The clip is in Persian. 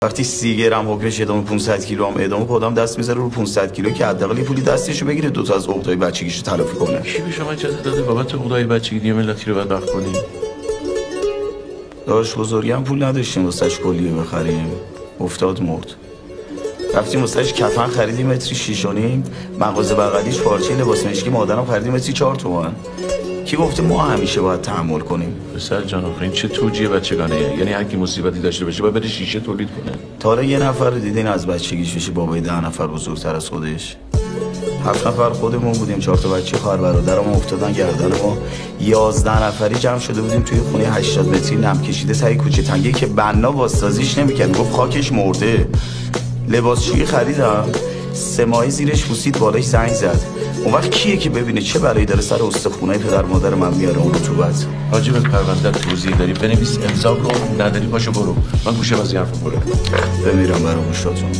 وقتی 30 گرم حکمش اعدام 500 کیلو هم اعدام کدام دست میذاره رو 500 کیلو که حداقل یه پولی دستشو بگیره دو تا از عقدای بچگیشو تلافی کنه. کی به شما اجازه داده بابت عقدای بچگی دیگه ملتی رو بدبخت کنی؟ داش بزرگی هم پول نداشتیم واسش کلیه بخریم. افتاد مرد. رفتیم واسش کفن خریدیم متری 6.5، مغازه بغلیش پارچه لباس مشکی مادرم خریدیم متری 4 تومن. کی گفته ما همیشه باید تحمل کنیم؟ پسر جان آخه این چه توجیه بچگانه؟ یعنی هر کی مصیبتی داشته باشه باید بره شیشه تولید کنه. تا حالا یه نفر رو دیدین از بچگیش بشه بابای 10 نفر بزرگتر از خودش؟ 7 نفر خودمون بودیم، 4 تا بچه خواهر برادرم افتادن گردن ما. 11 نفری جمع شده بودیم توی خونه 80 متری نم کشیده سر کوچه تنگی که بنا بازسازیش نمی‌کرد، گفت خاکش مرده. لباسشویی خریدم، 3 ماهی زیرش پوسید، بالاش زنگ زد. اون وقت کیه که ببینه چه بلایی داره سر استخونای پدر مادر من میاره اون رطوبت؟ راجب پرونده توضیح داری بنویس امضا کن، نداری پاشو برو. من گوشه بازی حرفو برو. بمیرم برای گوشاتون.